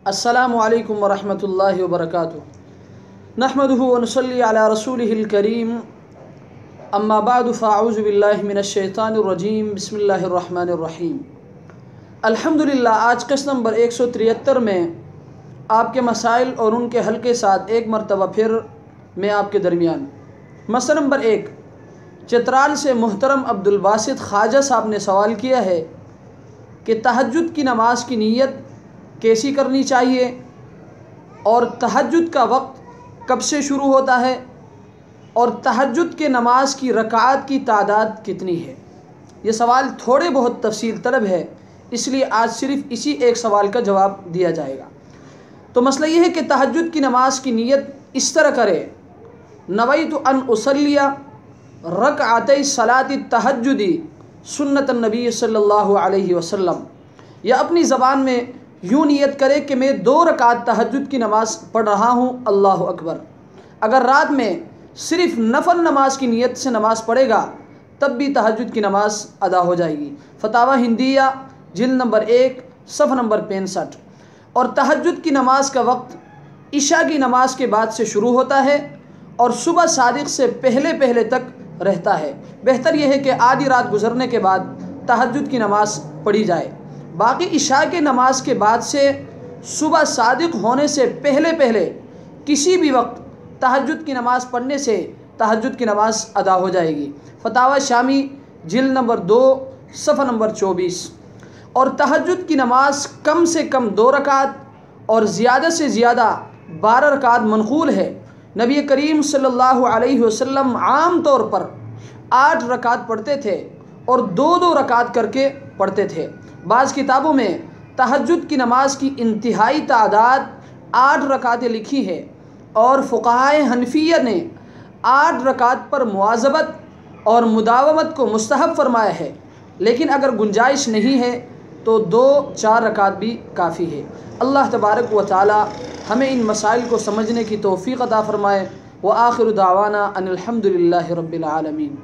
السلام علیکم ورحمۃ اللہ وبرکاتہ نحمدہ ونصلی علی رسولہ الکریم اما بعد فاعوذ باللہ من الشیطان الرجیم بسم اللہ الرحمن الرحیم۔ الحمدللہ آج قسط نمبر 173 میں آپ کے مسائل اور ان کے حل کے ساتھ ایک مرتبہ پھر میں آپ کے درمیان مسئلہ نمبر 1، چترال سے محترم عبدالباسط خواجہ صاحب نے سوال کیا ہے کہ تہجد کی نماز کی نیت کیسی کرنی چاہیے اور تہجد کا وقت کب سے شروع ہوتا ہے اور تہجد کے نماز کی رکعات کی تعداد کتنی ہے۔ یہ سوال تھوڑے بہت تفصیل طلب ہے، اس لیے آج صرف اسی ایک سوال کا جواب دیا جائے گا۔ تو مسئلہ یہ ہے کہ تہجد کی نماز کی نیت اس طرح کرے: نویت ان اصلی رکعتی صلاۃ التہجد سنت النبی صلی اللہ علیہ وسلم، یا اپنی زبان میں یوں نیت کرے کہ میں 2 رکعت تہجد کی نماز پڑھ رہا ہوں، اللہ اکبر۔ اگر رات میں صرف نفل نماز کی نیت سے نماز پڑھے گا تب بھی تہجد کی نماز ادا ہو جائے گی۔ فتاوی ہندیہ جلد نمبر 1 صفحہ نمبر 65۔ اور تہجد کی نماز کا وقت عشاء کی نماز کے بعد سے شروع ہوتا ہے اور صبح صادق سے پہلے تک رہتا ہے۔ بہتر یہ ہے کہ آدھی رات گزرنے کے بعد تہجد کی نماز پڑھی جائے۔ باقی عشاء کے نماز کے بعد سے صبح صادق ہونے سے پہلے کسی بھی وقت تہجد کی نماز پڑھنے سے تہجد کی نماز ادا ہو جائے گی۔ فتاوی شامی جلد نمبر 2 صفحہ نمبر 24۔ اور تہجد کی نماز کم سے کم 2 رکعت اور زیادہ سے زیادہ 12 رکعت منقول ہے۔ نبی کریم صلی اللہ علیہ وسلم عام طور پر 8 رکعت پڑھتے تھے اور 2 رکعت کر کے پڑھتے تھے۔ بعض کتابوں میں تہجد کی نماز کی انتہائی تعداد 8 رکعتیں لکھی ہے اور فقہائے حنفیہ نے 8 رکعت پر مواظبت اور مداومت کو مستحب فرمایا ہے، لیکن اگر گنجائش نہیں ہے تو 2-4 رکعت بھی کافی ہے۔ اللہ تبارک و تعالی ہمیں ان مسائل کو سمجھنے کی توفیق عطا فرمائے۔ وآخر دعوانا ان الحمد للہ رب العالمین۔